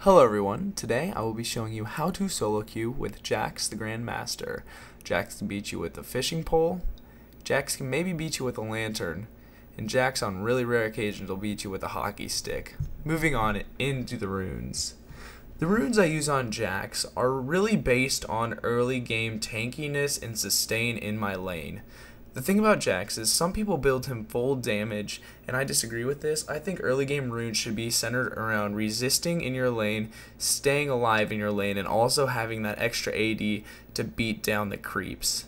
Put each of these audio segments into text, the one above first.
Hello everyone, today I will be showing you how to solo queue with Jax the GrandMaster. Jax can beat you with a fishing pole, Jax can maybe beat you with a lantern, and Jax on really rare occasions will beat you with a hockey stick. Moving on into the runes. The runes I use on Jax are really based on early game tankiness and sustain in my lane. The thing about Jax is some people build him full damage, and I disagree with this. I think early game runes should be centered around resisting in your lane, staying alive in your lane, and also having that extra AD to beat down the creeps.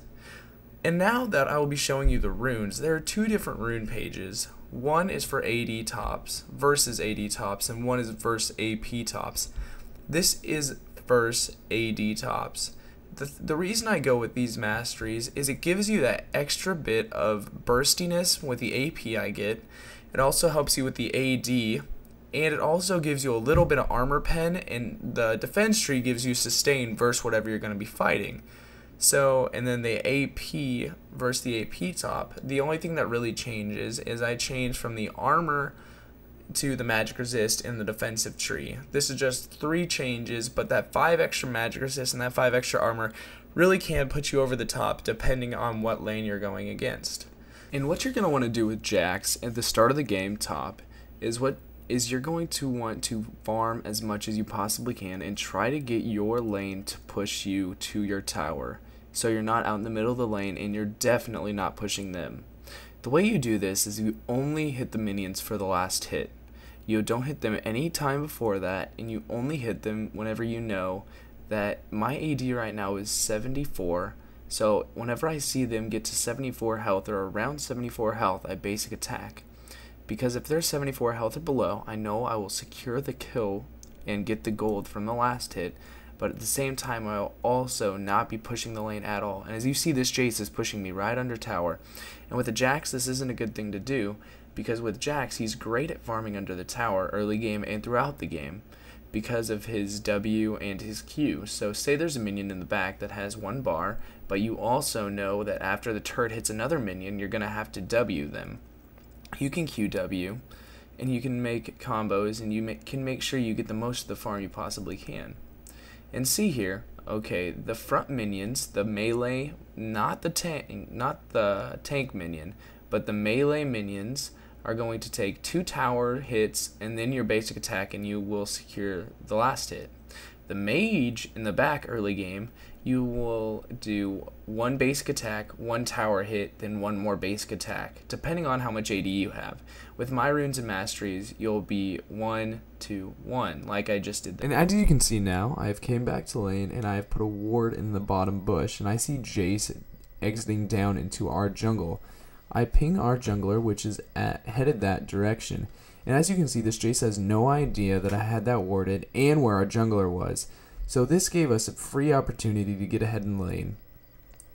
And now that I will be showing you the runes, there are two different rune pages. One is for AD tops, versus AD tops, and one is versus AP tops. This is versus AD tops. The reason I go with these masteries is it gives you that extra bit of burstiness with the AP I get. It also helps you with the AD, and it also gives you a little bit of armor pen, and the defense tree gives you sustain versus whatever you're going to be fighting. So, and then the AP versus the AP top, the only thing that really changes is I change from the armor to the magic resist in the defensive tree. This is just 3 changes, but that 5 extra magic resist and that 5 extra armor really can put you over the top depending on what lane you're going against. And what you're going to want to do with Jax at the start of the game top is you're going to want to farm as much as you possibly can and try to get your lane to push you to your tower, so you're not out in the middle of the lane and you're definitely not pushing them. The way you do this is you only hit the minions for the last hit. You don't hit them any time before that, and you only hit them whenever you know that my AD right now is 74. So whenever I see them get to 74 health or around 74 health, I basic attack. Because if they're 74 health or below, I know I will secure the kill and get the gold from the last hit. But at the same time, I'll also not be pushing the lane at all. And as you see, this Jace is pushing me right under tower. And with the Jax, this isn't a good thing to do, because with Jax, he's great at farming under the tower early game and throughout the game because of his W and his Q. So say there's a minion in the back that has 1 bar, but you also know that after the turret hits another minion, you're going to have to W them. You can QW, and you can make combos, and you can make sure you get the most of the farm you possibly can. And see here, okay, the front minions, the melee, not the tank minion, but the melee minions are going to take 2 tower hits and then your basic attack, and you will secure the last hit. The mage in the back early game, you will do 1 basic attack, 1 tower hit, then 1 more basic attack, depending on how much AD you have. With my runes and masteries, you'll be 1, 2, 1, like I just did. And as you can see now, I have came back to lane and I have put a ward in the bottom bush, and I see Jace exiting down into our jungle. I ping our jungler, which is headed that direction. And as you can see, this Jace has no idea that I had that warded and where our jungler was. So this gave us a free opportunity to get ahead in lane.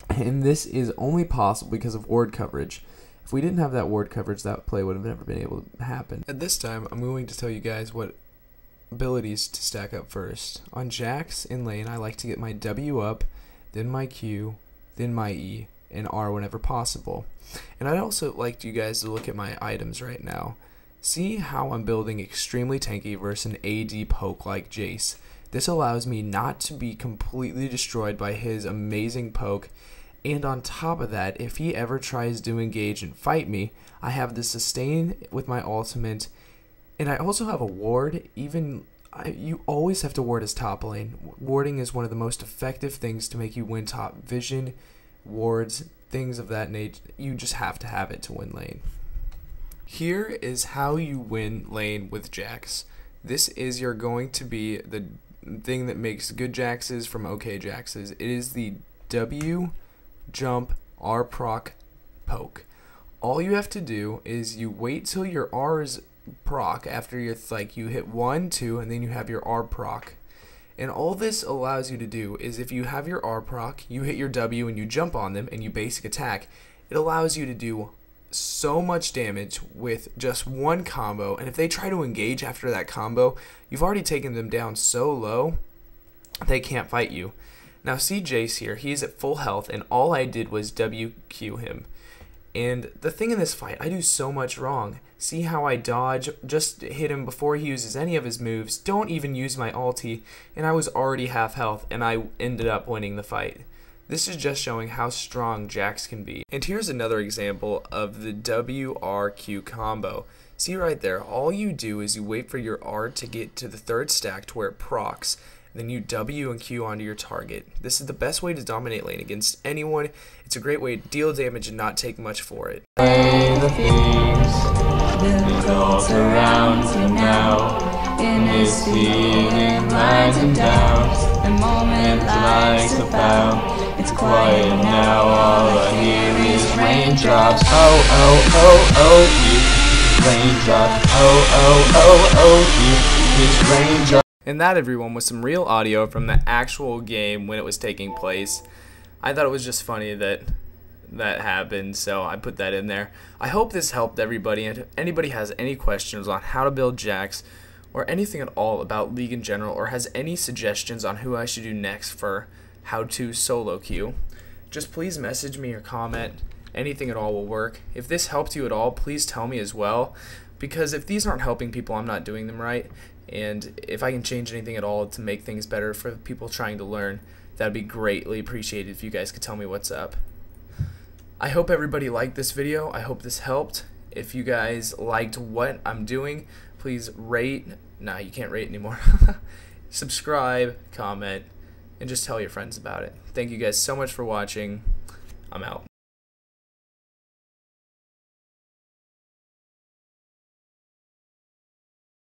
And this is only possible because of ward coverage. If we didn't have that ward coverage, that play would have never been able to happen. At this time, I'm going to tell you guys what abilities to stack up first. On Jax in lane, I like to get my W up, then my Q, then my E, and R whenever possible. And I'd also like you guys to look at my items right now. See how I'm building extremely tanky versus an AD poke like Jace. This allows me not to be completely destroyed by his amazing poke, and on top of that, if he ever tries to engage and fight me, I have the sustain with my ultimate, and I also have a ward. You always have to ward his top lane. Warding is one of the most effective things to make you win top. Vision, wards, things of that nature, you just have to have it to win lane. Here is how you win lane with Jax. This is going to be the thing that makes good Jaxes from okay Jaxes. It is the W, jump, R proc, poke. All you have to do is you wait till your R's proc after you hit 1, 2, and then you have your R proc. And all this allows you to do is if you have your R proc, you hit your W and you jump on them and you basic attack, it allows you to do so much damage with just 1 combo, and if they try to engage after that combo, you've already taken them down so low they can't fight you. Now see Jace here, he's at full health, and all I did was WQ him. And the thing in this fight, I do so much wrong. See how I dodge, just hit him before he uses any of his moves, don't even use my ulti, and I was already half health, and I ended up winning the fight. This is just showing how strong Jax can be. And here's another example of the WRQ combo. See right there, all you do is you wait for your R to get to the third stack to where it procs, then you W and Q onto your target. This is the best way to dominate lane against anyone. It's a great way to deal damage and not take much for it. The thieves built around you now, in this feeling rising down, the moment likes a foul. It's quiet now, all I hear is raindrops. Oh, oh, oh, oh, raindrops. Oh, oh, oh, oh, it's raindrops. And that, everyone, was some real audio from the actual game when it was taking place. I thought it was just funny that that happened, so I put that in there. I hope this helped everybody, and if anybody has any questions on how to build Jax or anything at all about League in general, or has any suggestions on who I should do next for how to solo queue, just please message me or comment. Anything at all will work. If this helped you at all, please tell me as well, because if these aren't helping people, I'm not doing them right. And if I can change anything at all to make things better for people trying to learn, that would be greatly appreciated if you guys could tell me what's up. I hope everybody liked this video. I hope this helped. If you guys liked what I'm doing, please rate. Nah, you can't rate anymore. Subscribe, comment, and just tell your friends about it. Thank you guys so much for watching. I'm out.